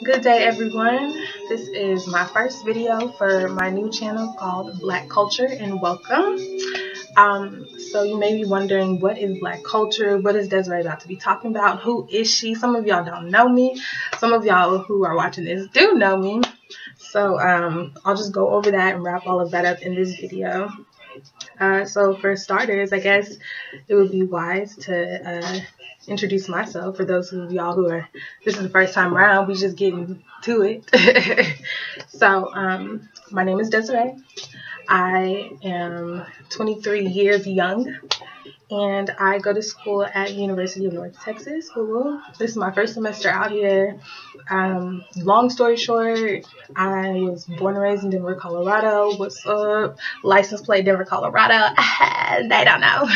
Good day, everyone. This is my first video for my new channel called Black Culture, and welcome. So you may be wondering, what is Black culture? What is Desiree about to be talking about? Who is she? Some of y'all don't know me. Some of y'all who are watching this do know me. So I'll just go over that and wrap all of that up in this video. So for starters, I guess it would be wise to introduce myself for those of y'all who are, this is the first time around, we just getting to it. So my name is Desiree. I am 23 years young, and I go to school at University of North Texas. This is my first semester out here. Long story short, I was born and raised in Denver, Colorado. What's up? License plate Denver, Colorado. They don't know.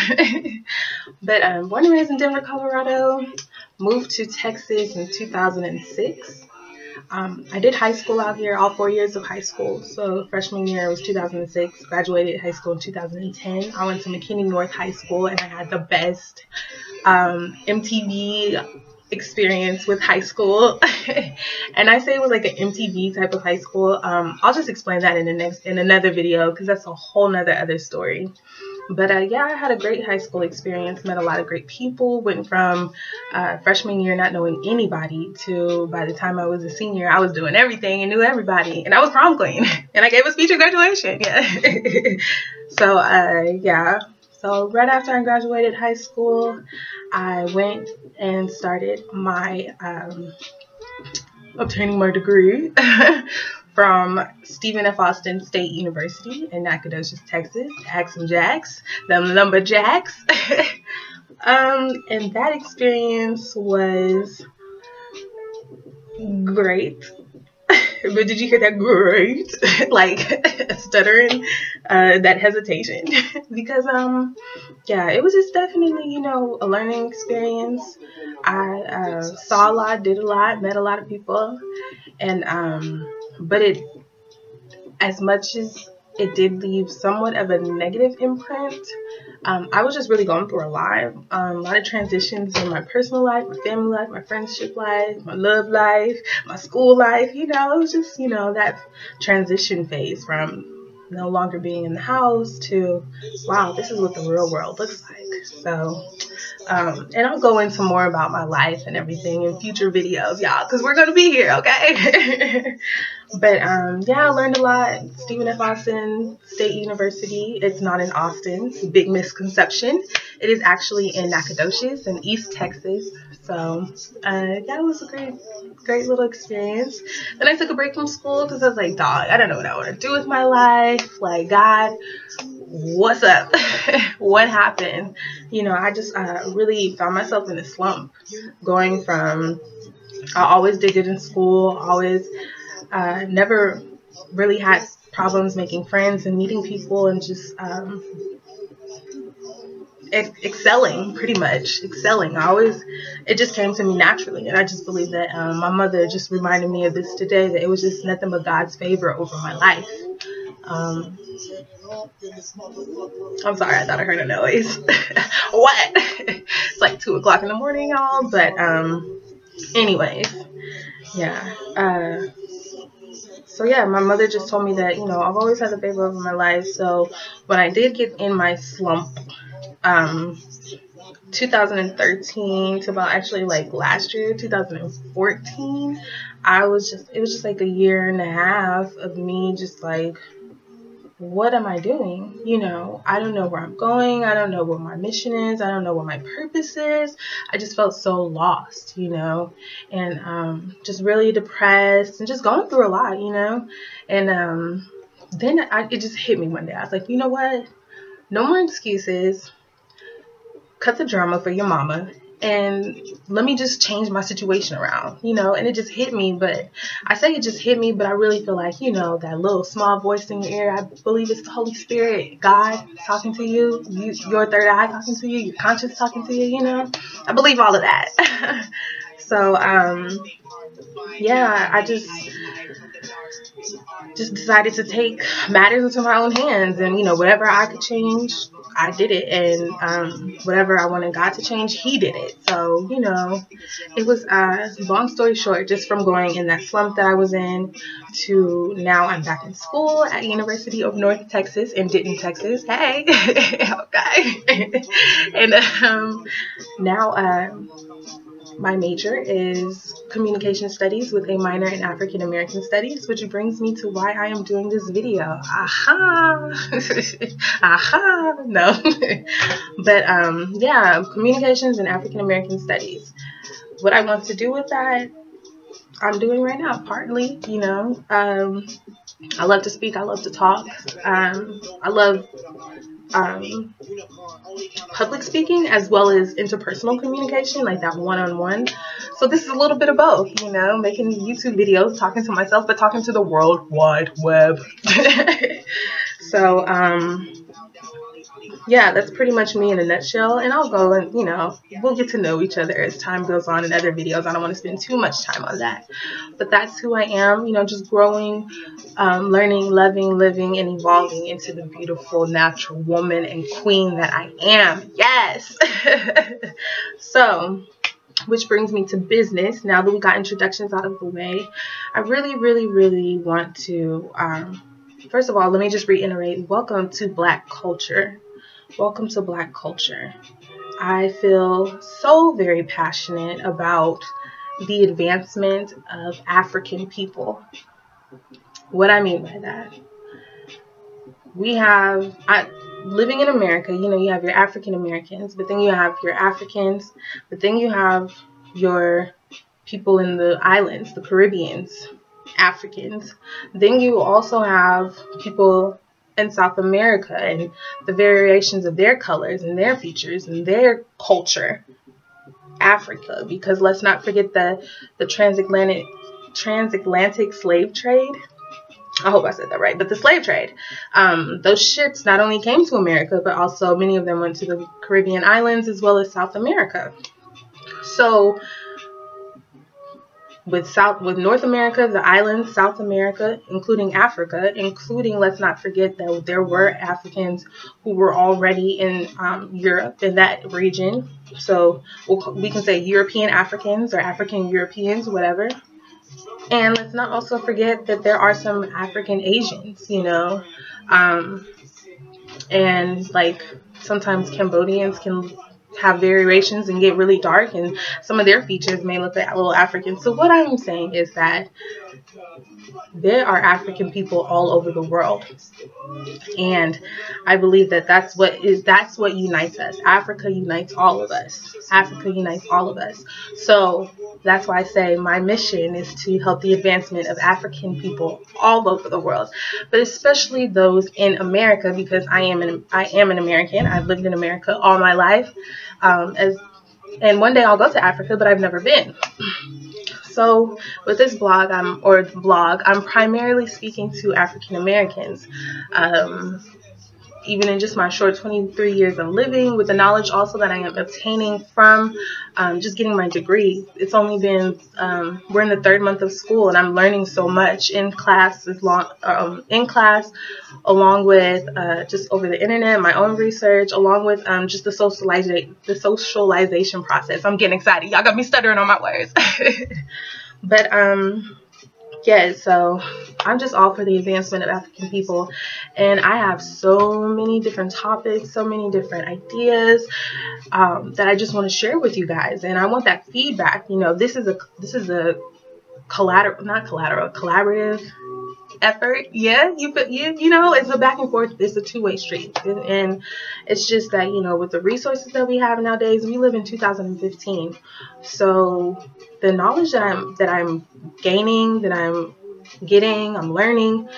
But born and raised in Denver, Colorado. Moved to Texas in 2006. I did high school out here, all 4 years of high school. So freshman year was 2006, graduated high school in 2010. I went to McKinney North High School, and I had the best MTV experience with high school. And I say it was like an MTV type of high school. I'll just explain that in another video, because that's a whole nother other story. But yeah, I had a great high school experience, met a lot of great people, went from freshman year not knowing anybody to by the time I was a senior, I was doing everything and knew everybody. And I was prom queen. And I gave a speech at graduation. Yeah. So yeah. So right after I graduated high school, I went and started my obtaining my degree from Stephen F. Austin State University in Nacogdoches, Texas. Action Jacks, them lumberjacks. And that experience was great. But did you hear that great? Like stuttering, that hesitation. Because yeah, it was just definitely, a learning experience. I saw a lot, did a lot, met a lot of people, and but as much as it did leave somewhat of a negative imprint, I was just really going through a lot of transitions in my personal life, my family life, my friendship life, my love life, my school life. It was just, that transition phase from no longer being in the house to, wow, this is what the real world looks like. So, and I'll go into more about my life and everything in future videos, y'all, because we're going to be here, okay? But yeah, I learned a lot. Stephen F. Austin State University. It's not in Austin. Big misconception. It is actually in Nacogdoches in East Texas. So yeah, it was a great little experience. Then I took a break from school because I was like, dog, I don't know what I want to do with my life. Like, God, what's up? What happened? I just really found myself in a slump, going from, I always did good in school, always never really had problems making friends and meeting people, and just excelling, pretty much excelling. It just came to me naturally, and I just believe that my mother just reminded me of this today, that it was just nothing but God's favor over my life. I'm sorry, I thought I heard a noise. What? It's like 2 o'clock in the morning, y'all. But anyways, yeah. So yeah, my mother just told me that, I've always had the favor over my life. So when I did get in my slump, 2013 to about actually like last year, 2014, it was just like a year and a half of me just like, what am I doing? I don't know where I'm going. I don't know what my mission is. I don't know what my purpose is. I just felt so lost, and just really depressed and just going through a lot, and then it just hit me one day. I was like, you know what? No more excuses. Cut the drama for your mama, and let me just change my situation around, and it just hit me. But I say it just hit me, but I really feel like, that little small voice in your ear, I believe it's the Holy Spirit, God talking to you, your third eye talking to you, your conscience talking to you, I believe all of that. So, yeah, I just decided to take matters into my own hands, and, whatever I could change, I did it, and whatever I wanted God to change, He did it. So, you know, it was, long story short, just from going in that slump that I was in to now I'm back in school at University of North Texas in Denton, Texas. Hey, okay. And now my major is communication studies with a minor in African American studies, which brings me to why I am doing this video. Aha! Aha! No. But yeah, communications and African American studies. What I want to do with that, I'm doing right now, partly, you know. I love to speak, I love to talk. I love public speaking as well as interpersonal communication, like that one-on-one. So this is a little bit of both, you know, making YouTube videos, talking to myself, but talking to the World Wide Web. So yeah, that's pretty much me in a nutshell. And I'll go and, you know, we'll get to know each other as time goes on in other videos. I don't want to spend too much time on that. But that's who I am, you know, just growing, learning, loving, living, and evolving into the beautiful, natural woman and queen that I am. Yes! So, which brings me to business. Now that we got introductions out of the way, I really, really, really want to, first of all, let me just reiterate, welcome to Black culture. Welcome to Black culture. I feel so very passionate about the advancement of African people. What I mean by that, we have, living in America, you know, you have your African Americans, but then you have your Africans, but then you have your people in the islands, the Caribbeans, Africans. Then you also have people in South America and the variations of their colors and their features and their culture, Africa, because let's not forget the transatlantic slave trade. I hope I said that right, but the slave trade, those ships not only came to America, but also many of them went to the Caribbean islands as well as South America. So with North America, the islands, South America, including Africa, including, let's not forget that there were Africans who were already in Europe, in that region. So we can say European Africans or African Europeans, whatever. And let's not also forget that there are some African Asians, you know, and like sometimes Cambodians can have variations and get really dark, and some of their features may look a little African. So what I'm saying is that there are African people all over the world, and I believe that that's what unites us. Africa unites all of us. Africa unites all of us. So that's why I say my mission is to help the advancement of African people all over the world, but especially those in America, because I am an American. I've lived in America all my life, and one day I'll go to Africa, but I've never been. So with this blog, I'm primarily speaking to African Americans. Even in just my short 23 years of living, with the knowledge also that I am obtaining from just getting my degree. It's only been, we're in the 3rd month of school, and I'm learning so much in class, along with just over the internet, my own research, along with just the socialization process. I'm getting excited. Y'all got me stuttering on my words. But yeah, so I'm just all for the advancement of African people, and I have so many different topics, so many different ideas that I just want to share with you guys, and I want that feedback. You know, this is a collaborative effort. Yeah, you know, it's a back and forth. It's a two-way street, and it's just that, you know, with the resources that we have nowadays, we live in 2015, so the knowledge that I'm gaining, that I'm getting, I'm learning,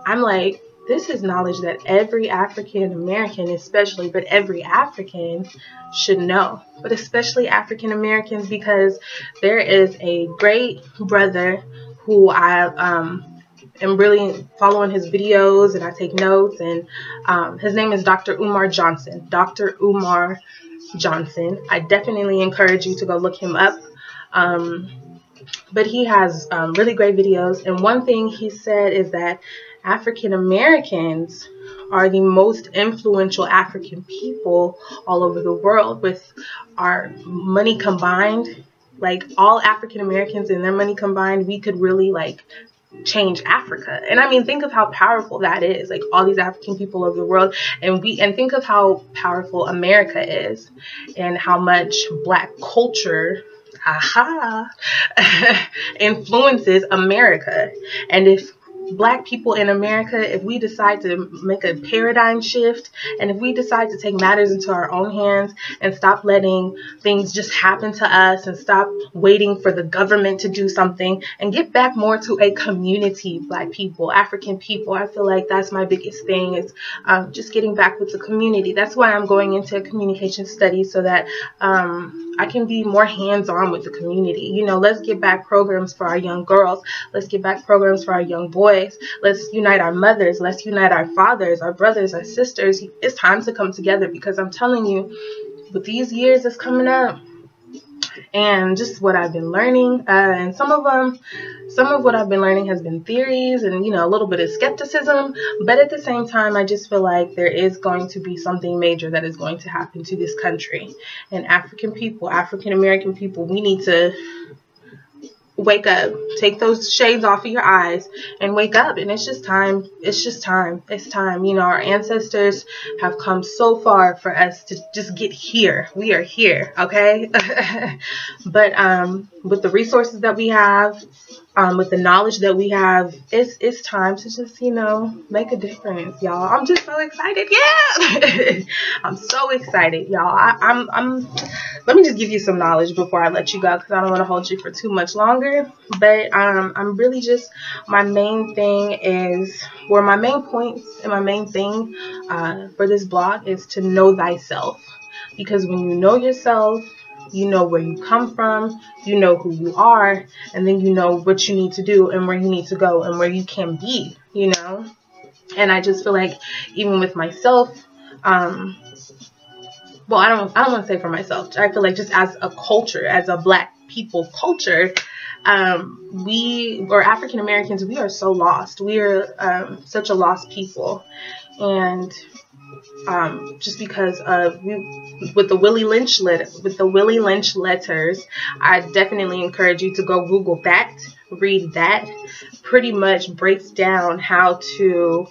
I'm like, this is knowledge that every African American, especially, but every African should know, but especially African Americans, because there is a great brother who I am really following his videos, and I take notes, and his name is Dr. Umar Johnson. Dr. Umar Johnson. I definitely encourage you to go look him up. But he has really great videos, and one thing he said is that African Americans are the most influential African people all over the world. With our money combined, like all African Americans and their money combined, we could really like change Africa. And I mean, think of how powerful that is, like all these African people of the world, and think of how powerful America is and how much Black culture influences America. And if Black people in America, if we decide to make a paradigm shift, and if we decide to take matters into our own hands and stop letting things just happen to us and stop waiting for the government to do something and get back more to a community, Black people, African people, I feel like that's my biggest thing, is just getting back with the community. That's why I'm going into communication studies, so that I can be more hands-on with the community. You know, let's get back programs for our young girls. Let's get back programs for our young boys. Let's unite our mothers. Let's unite our fathers, our brothers, our sisters. It's time to come together, because I'm telling you, with these years that's coming up, and just what I've been learning, and some of what I've been learning has been theories and, you know, a little bit of skepticism, but at the same time, I just feel like there is going to be something major that is going to happen to this country. And African people, African American people, we need to wake up, take those shades off of your eyes and wake up. And it's just time. It's time. You know, our ancestors have come so far for us to just get here. We are here. Okay. But with the resources that we have, with the knowledge that we have, it's time to just, you know, make a difference, y'all. I'm just so excited. Yeah. I'm so excited, y'all. I'm let me just give you some knowledge before I let you go, because I don't want to hold you for too much longer. But I'm really just, my main thing is, or my main points and my main thing for this blog is to know thyself. Because when you know yourself, you know where you come from, you know who you are, and then you know what you need to do and where you need to go and where you can be, you know. And I just feel like even with myself, well, I don't want to say for myself. I feel like just as a culture, as a Black people culture, we, or African Americans, we are so lost. We are such a lost people. And just because of with the Willie Lynch letters, I definitely encourage you to go Google that, read that. Pretty much breaks down how to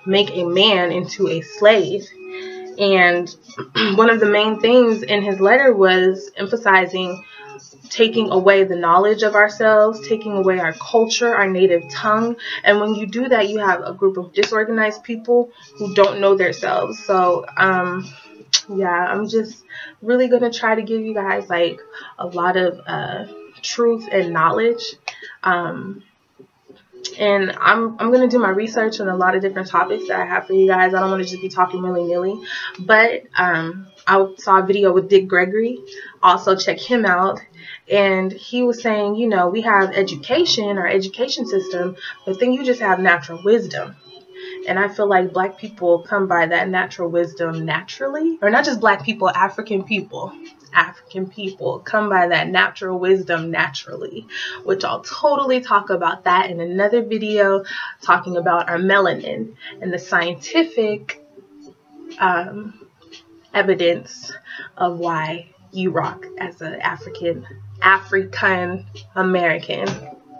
make a man into a slave. And one of the main things in his letter was emphasizing taking away the knowledge of ourselves, taking away our culture, our native tongue. And when you do that, you have a group of disorganized people who don't know themselves. So, yeah, I'm just really going to try to give you guys like a lot of truth and knowledge. And I'm going to do my research on a lot of different topics that I have for you guys. I don't want to just be talking willy-nilly. But I saw a video with Gregory. Also check him out. And he was saying, you know, we have education, our education system, but then you just have natural wisdom. And I feel like Black people come by that natural wisdom naturally. Or not just Black people, African people. African people come by that natural wisdom naturally, which I'll totally talk about that in another video, talking about our melanin and the scientific evidence of why you rock as an African American,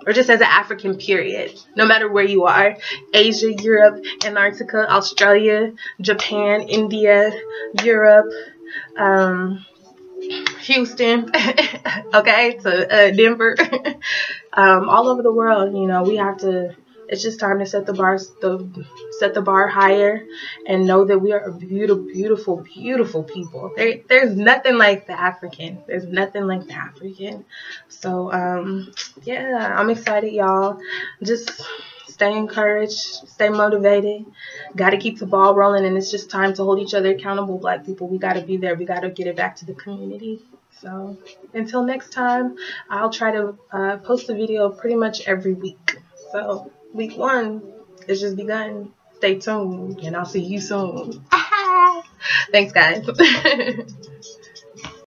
or just as an African period, no matter where you are: Asia, Europe, Antarctica, Australia, Japan, India, Europe, Houston, okay, to Denver, all over the world. You know, we have to, it's just time to set the bar higher and know that we are beautiful, beautiful, beautiful people. There's nothing like the African. There's nothing like the African. So, yeah, I'm excited, y'all. Just stay encouraged, stay motivated. Got to keep the ball rolling, and it's just time to hold each other accountable, Black people. We got to be there. We got to get it back to the community. So until next time, I'll try to post a video pretty much every week. So week 1 has just begun. Stay tuned, and I'll see you soon. Thanks, guys.